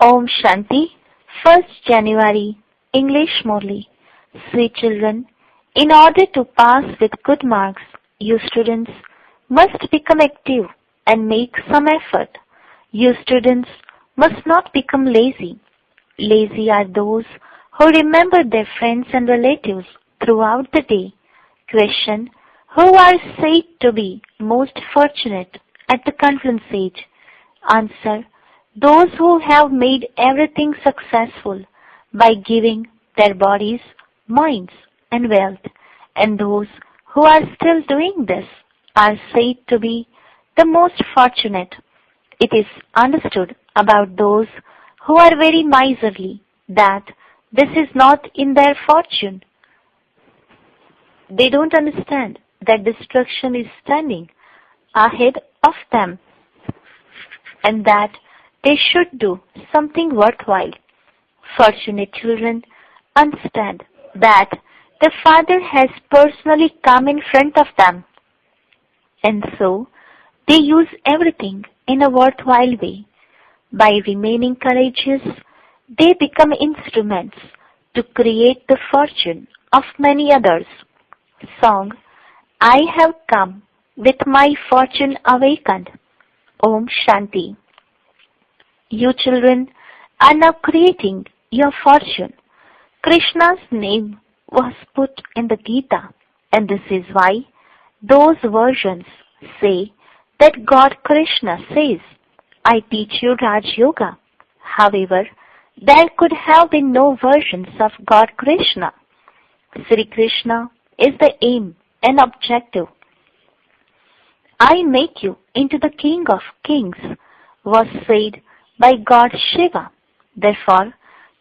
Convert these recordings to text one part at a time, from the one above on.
Om Shanti, 1st January, English MURLI. Sweet children, in order to pass with good marks, you students must become active and make some effort. You students must not become lazy. Lazy are those who remember their friends and relatives throughout the day. Question: who are said to be most fortunate at the conference age? Answer: those who have made everything successful by giving their bodies, minds, and wealth, and those who are still doing this are said to be the most fortunate. It is understood about those who are very miserly that this is not in their fortune. They don't understand that destruction is standing ahead of them and that they should do something worthwhile. Fortunate children understand that the Father has personally come in front of them, and so they use everything in a worthwhile way. By remaining courageous, they become instruments to create the fortune of many others. Song: I have come with my fortune awakened. Om Shanti. You children are now creating your fortune. Krishna's name was put in the Gita, and this is why those versions say that God Krishna says, I teach you Raj Yoga. However, there could have been no versions of God Krishna. Sri Krishna is the aim and objective. I make you into the King of Kings was said by God Shiva. Therefore,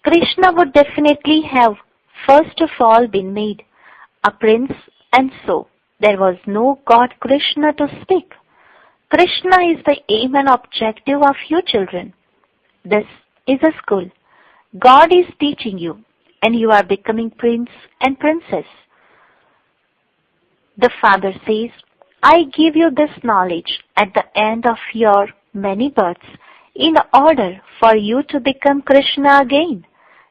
Krishna would definitely have first of all been made a prince, and so there was no God Krishna to speak. Krishna is the aim and objective of you children. This is a school. God is teaching you, and you are becoming prince and princess. The Father says, I give you this knowledge at the end of your many births in order for you to become Krishna again.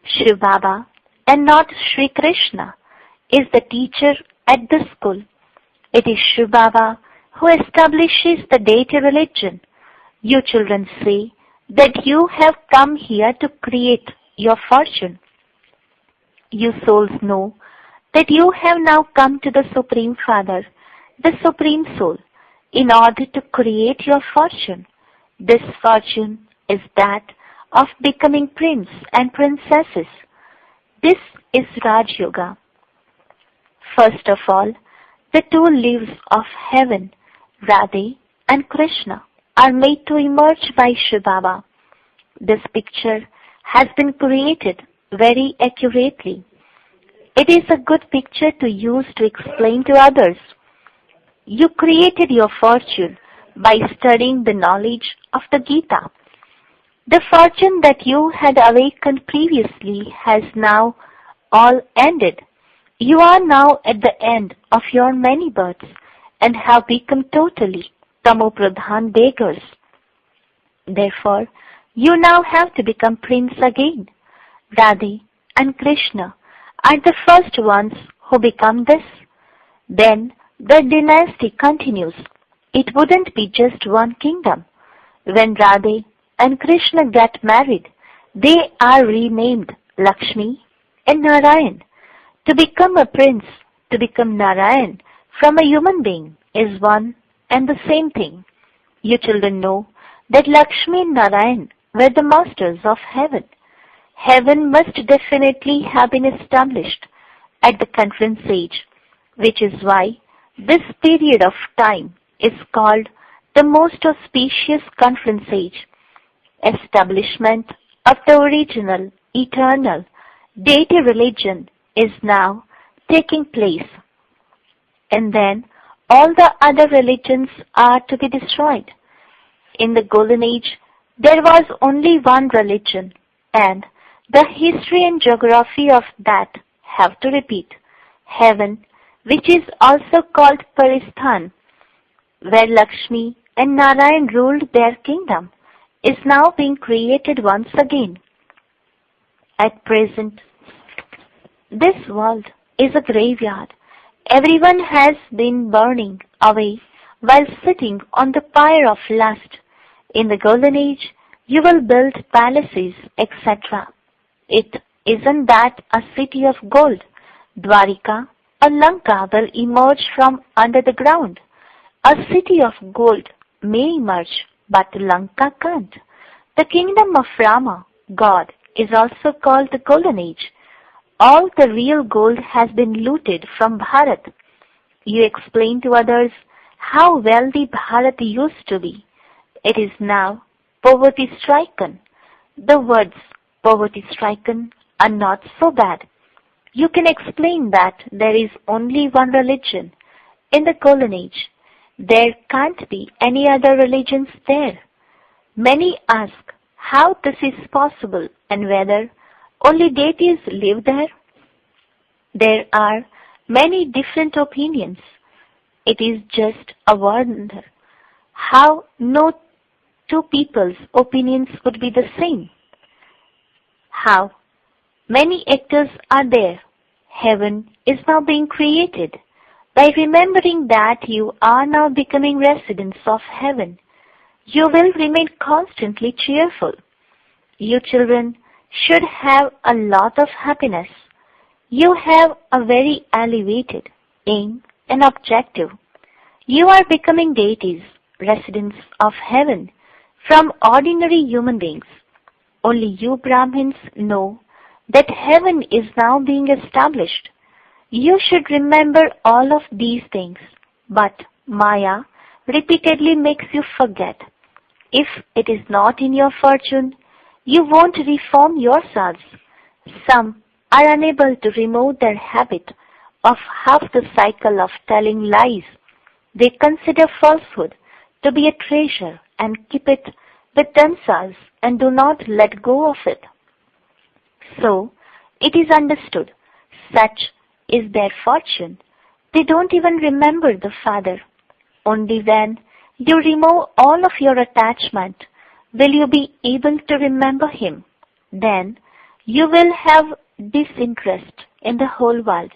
Shiv Baba and not Shri Krishna is the teacher at this school. It is Shiv Baba who establishes the deity religion. You children say that you have come here to create your fortune. You souls know that you have now come to the Supreme Father, the Supreme Soul, in order to create your fortune. This fortune is that of becoming prince and princesses. This is Raj Yoga. First of all, the two leaves of heaven, Radhe and Krishna, are made to emerge by Shiv Baba. This picture has been created very accurately. It is a good picture to use to explain to others. You created your fortune by studying the knowledge of the Gita. The fortune that you had awakened previously has now all ended. You are now at the end of your many births and have become totally Tamopradhan beggars. Therefore, you now have to become prince again. Radhe and Krishna are the first ones who become this. Then the dynasty continues. It wouldn't be just one kingdom. When Radhe and Krishna get married, they are renamed Lakshmi and Narayan. To become a prince, to become Narayan from a human being is one and the same thing. You children know that Lakshmi and Narayan were the masters of heaven. Heaven must definitely have been established at the conference age, which is why this period of time is called the most auspicious conference age. Establishment of the original, eternal, deity religion is now taking place. And then all the other religions are to be destroyed. In the Golden Age, there was only one religion, and the history and geography of that have to repeat. Heaven, which is also called Paristhan, where Lakshmi and Narayan ruled their kingdom, is now being created once again. At present, this world is a graveyard. Everyone has been burning away while sitting on the pyre of lust. In the golden age, you will build palaces, etc. It isn't that a city of gold, Dwarika or Lanka will emerge from under the ground. A city of gold may emerge, but Lanka can't. The kingdom of Rama, God, is also called the golden age. All the real gold has been looted from Bharat. You explain to others how wealthy Bharat used to be. It is now poverty-stricken. The words poverty-stricken are not so bad. You can explain that there is only one religion. In the golden age, there can't be any other religions there. Many ask how this is possible and whether only deities live there. There are many different opinions. It is just a wonder how no two people's opinions could be the same. How many actors are there? Heaven is now being created. By remembering that you are now becoming residents of heaven, you will remain constantly cheerful. You children should have a lot of happiness. You have a very elevated aim and objective. You are becoming deities, residents of heaven, from ordinary human beings. Only you Brahmins know that heaven is now being established. You should remember all of these things, but Maya repeatedly makes you forget. If it is not in your fortune, you won't reform yourselves. Some are unable to remove their habit of half the cycle of telling lies. They consider falsehood to be a treasure and keep it with themselves and do not let go of it. So, it is understood. Such is their fortune. They don't even remember the Father. Only when you remove all of your attachment will you be able to remember Him. Then you will have disinterest in the whole world.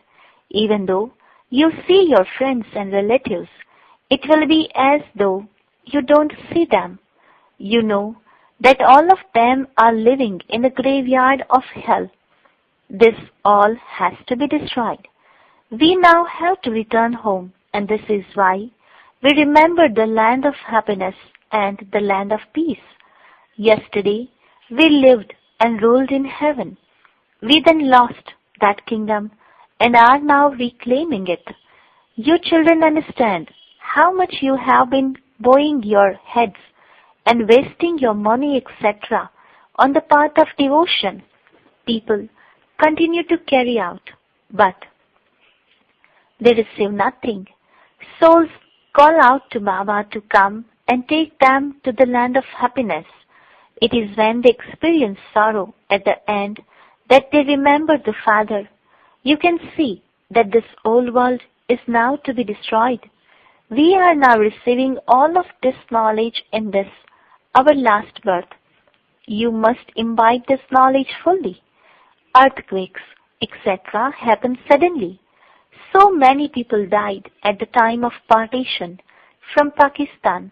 Even though you see your friends and relatives, it will be as though you don't see them. You know that all of them are living in the graveyard of hell. This all has to be destroyed. We now have to return home, and this is why we remember the land of happiness and the land of peace. Yesterday we lived and ruled in heaven. We then lost that kingdom and are now reclaiming it. You children understand how much you have been bowing your heads and wasting your money, etc., on the path of devotion. People continue to carry out, but they receive nothing. Souls call out to Baba to come and take them to the land of happiness. It is when they experience sorrow at the end that they remember the Father. You can see that this old world is now to be destroyed. We are now receiving all of this knowledge in this, our last birth. You must imbibe this knowledge fully. Earthquakes, etc. happen suddenly. So many people died at the time of partition from Pakistan.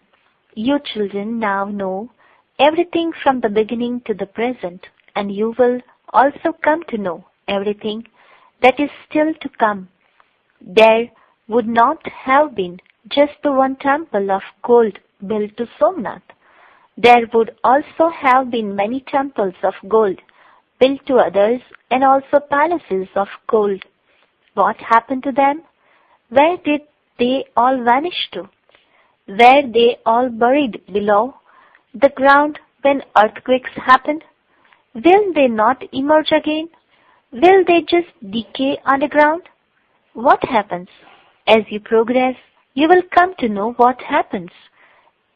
You children now know everything from the beginning to the present, and you will also come to know everything that is still to come. There would not have been just the one temple of gold built to Somnath. There would also have been many temples of gold built to others and also palaces of gold. What happened to them? Where did they all vanish to? Were they all buried below the ground when earthquakes happened? Will they not emerge again? Will they just decay underground? What happens? As you progress, you will come to know what happens.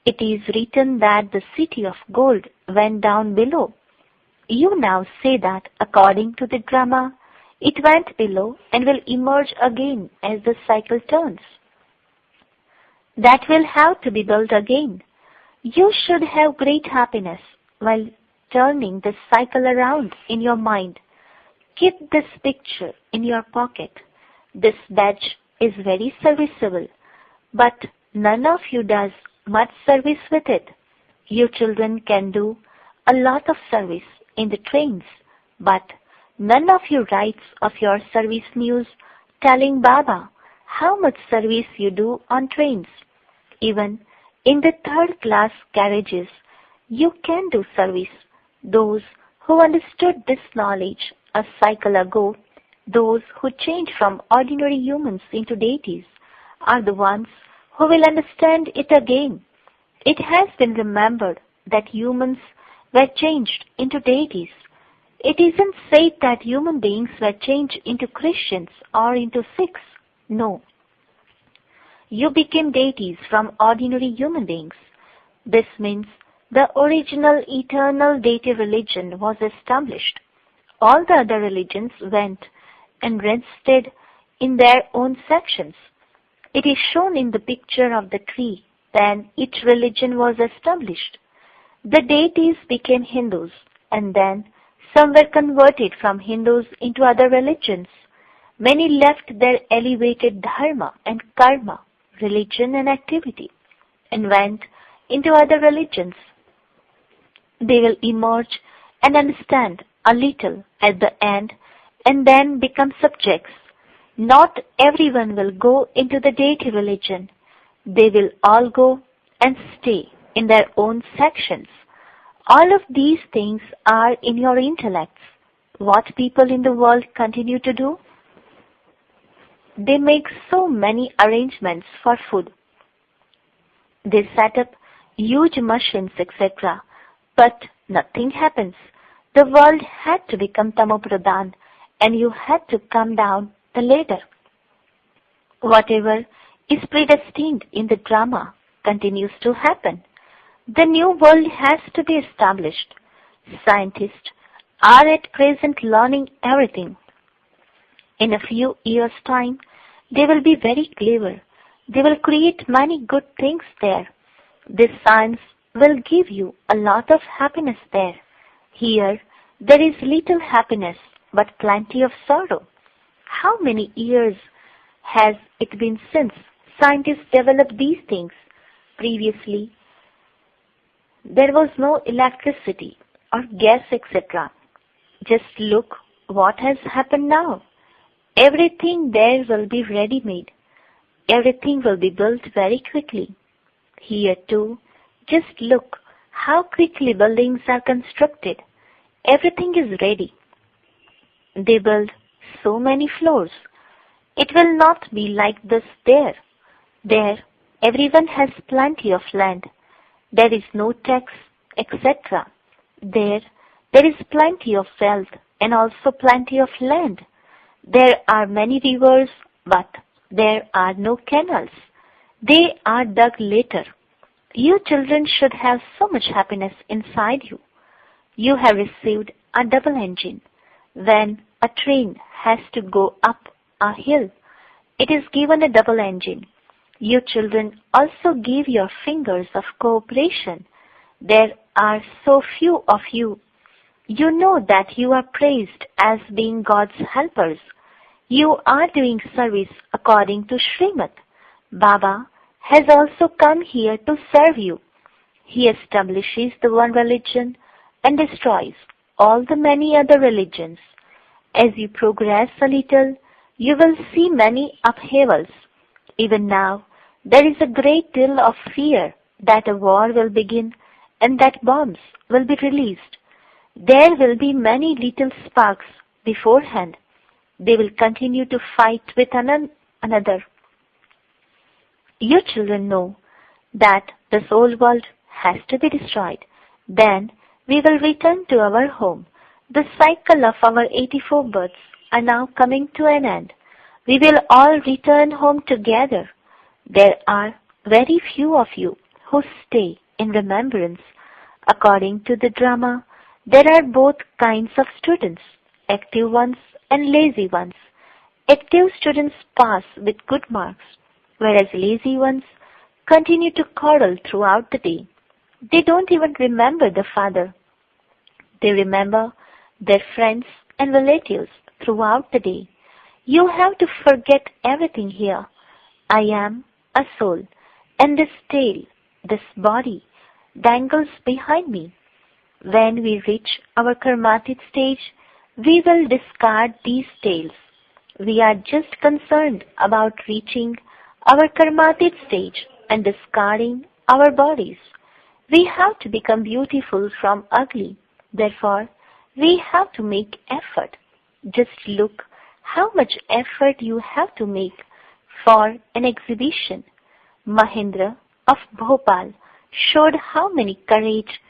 It is written that the city of gold went down below. You now say that according to the drama, it went below and will emerge again as the cycle turns. That will have to be built again. You should have great happiness while turning this cycle around in your mind. Keep this picture in your pocket. This badge is very serviceable, but none of you does much service with it. You children can do a lot of service in the trains, but none of you writes of your service news telling Baba how much service you do on trains. Even in the third-class carriages, you can do service. Those who understood this knowledge a cycle ago, those who changed from ordinary humans into deities, are the ones who will understand it again. It has been remembered that humans were changed into deities. It isn't said that human beings were changed into Christians or into Sikhs. No. You became deities from ordinary human beings. This means the original eternal deity religion was established. All the other religions went and rested in their own sections. It is shown in the picture of the tree when each religion was established. The deities became Hindus, and then some were converted from Hindus into other religions. Many left their elevated dharma and karma, religion and activity, and went into other religions. They will emerge and understand a little at the end and then become subjects. Not everyone will go into the deity religion. They will all go and stay in their own sections. All of these things are in your intellects. What people in the world continue to do? They make so many arrangements for food. They set up huge machines, etc. But nothing happens. The world had to become Tamopradhan, and you had to come down the ladder. Whatever is predestined in the drama continues to happen. The new world has to be established. Scientists are at present learning everything. In a few years' time, they will be very clever. They will create many good things there. This science will give you a lot of happiness there. Here, there is little happiness, but plenty of sorrow. How many years has it been since scientists developed these things? Previously, there was no electricity or gas, etc. Just look what has happened now. Everything there will be ready-made. Everything will be built very quickly. Here too, just look how quickly buildings are constructed. Everything is ready. They build so many floors. It will not be like this there. There, everyone has plenty of land. There is no tax, etc. There is plenty of wealth and also plenty of land. There are many rivers, but there are no canals. They are dug later. You children should have so much happiness inside you. You have received a double engine. When a train has to go up a hill, it is given a double engine. You children also give your fingers of cooperation. There are so few of you. You know that you are praised as being God's helpers. You are doing service according to Srimad. Baba has also come here to serve you. He establishes the one religion and destroys all the many other religions. As you progress a little, you will see many upheavals. Even now, there is a great deal of fear that a war will begin and that bombs will be released. There will be many little sparks beforehand. They will continue to fight with another. You children know that this old world has to be destroyed. Then we will return to our home. The cycle of our 84 births are now coming to an end. We will all return home together. There are very few of you who stay in remembrance. According to the drama, there are both kinds of students, active ones and lazy ones. Active students pass with good marks, whereas lazy ones continue to coddle throughout the day. They don't even remember the Father. They remember their friends and relatives throughout the day. You have to forget everything here. I am a soul, and this tail, this body, dangles behind me. When we reach our karmatic stage, we will discard these tails. We are just concerned about reaching our karmatic stage and discarding our bodies. We have to become beautiful from ugly. Therefore, we have to make effort. Just look how much effort you have to make for an exhibition. Mahendra of Bhopal showed how many courage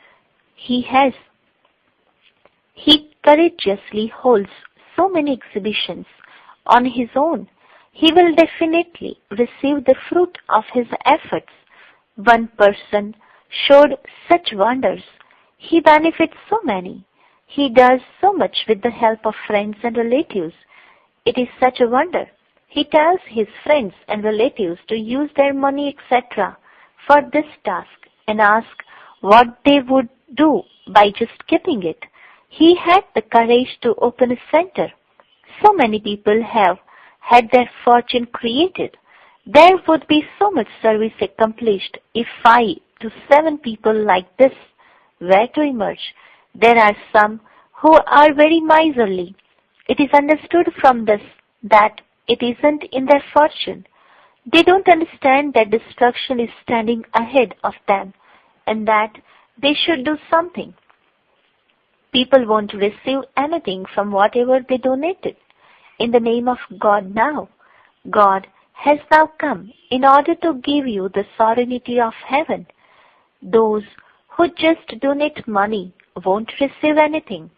he has. He courageously holds so many exhibitions on his own. He will definitely receive the fruit of his efforts. One person showed such wonders. He benefits so many. He does so much with the help of friends and relatives. It is such a wonder. He tells his friends and relatives to use their money, etc., for this task and ask what they would do by just skipping it. He had the courage to open a center. So many people have had their fortune created. There would be so much service accomplished if 5 to 7 people like this were to emerge. There are some who are very miserly. It is understood from this that it isn't in their fortune. They don't understand that destruction is standing ahead of them and that they should do something. People won't receive anything from whatever they donated. In the name of God now, God has now come in order to give you the sovereignty of heaven. Those who just donate money won't receive anything.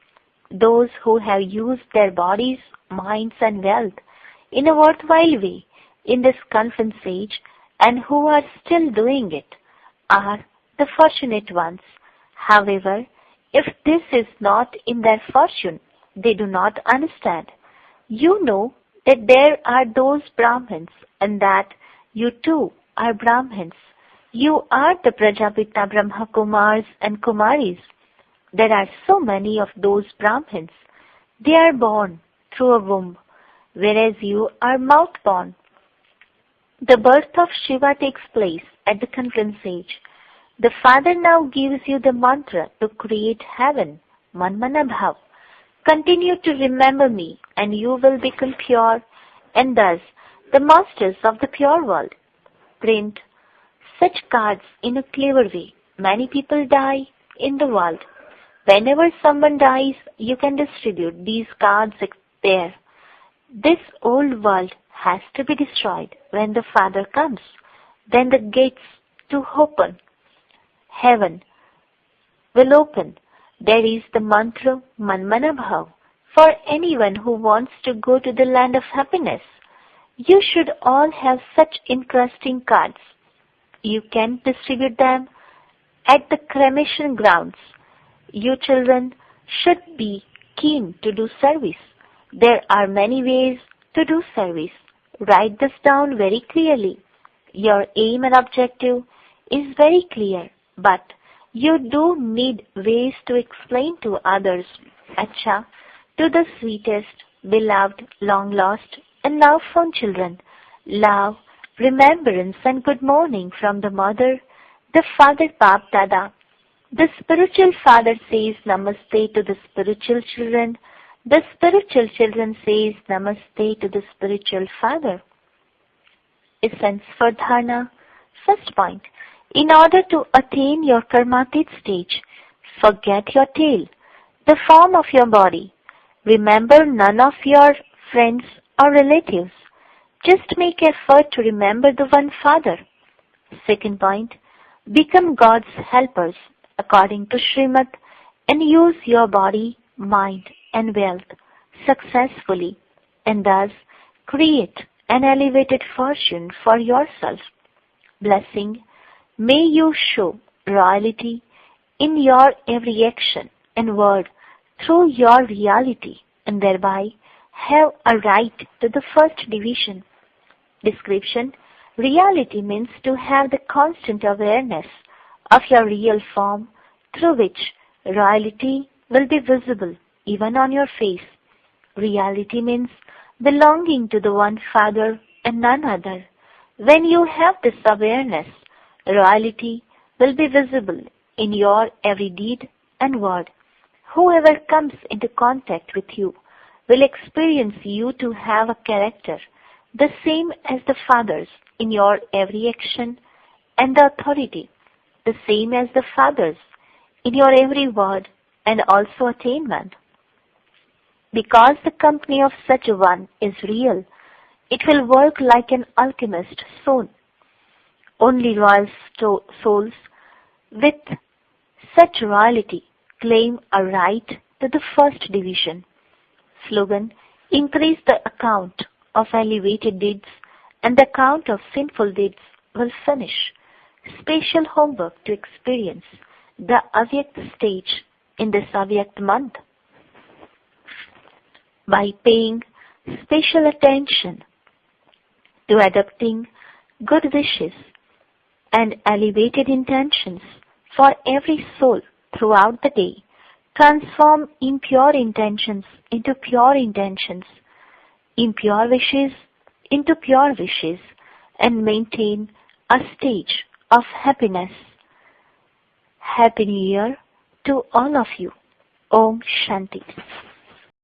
Those who have used their bodies, minds and wealth in a worthwhile way in this conference age and who are still doing it are the fortunate ones. However, if this is not in their fortune, they do not understand. You know that there are those Brahmins and that you too are Brahmins. You are the Prajapita Brahma Kumars and Kumaris. There are so many of those Brahmins. They are born through a womb, whereas you are mouth-born. The birth of Shiva takes place at the conference age. The Father now gives you the mantra to create heaven, Manmana Bhav. Continue to remember me and you will become pure and thus the masters of the pure world. Print such cards in a clever way. Many people die in the world. Whenever someone dies, you can distribute these cards there. This old world has to be destroyed when the Father comes. Then the gates to heaven will open. There is the mantra Manmana Bhav for anyone who wants to go to the land of happiness. You should all have such interesting cards. You can distribute them at the cremation grounds. You children should be keen to do service. There are many ways to do service. Write this down very clearly. Your aim and objective is very clear, but you do need ways to explain to others. Acha, to the sweetest, beloved, long lost, and now found children, love, remembrance, and good morning from the mother, the father Bap Dada. The spiritual father says Namaste to the spiritual children. The spiritual children says Namaste to the spiritual father. Essence for dharana. First point. In order to attain your karmatic stage, forget your tail, the form of your body. Remember none of your friends or relatives. Just make effort to remember the one Father. Second point. Become God's helpers according to Srimad and use your body, mind and wealth successfully and thus create an elevated fortune for yourself. Blessing. May you show royalty in your every action and word through your reality and thereby have a right to the first division. Description. Reality means to have the constant awareness of your real form through which reality will be visible even on your face. Reality means belonging to the one Father and none other. When you have this awareness, reality will be visible in your every deed and word. Whoever comes into contact with you will experience you to have a character the same as the Father's in your every action, and the authority the same as the Father's in your every word and also attainment. Because the company of such a one is real, it will work like an alchemist stone. Only royal souls with such royalty claim a right to the first division. Slogan: increase the account of elevated deeds and the account of sinful deeds will finish. Special homework to experience the Avyakt stage in this Avyakt month. By paying special attention to adopting good wishes and elevated intentions for every soul throughout the day, transform impure intentions into pure intentions, impure wishes into pure wishes, and maintain a stage of happiness. Happy New Year to all of you. Om Shanti.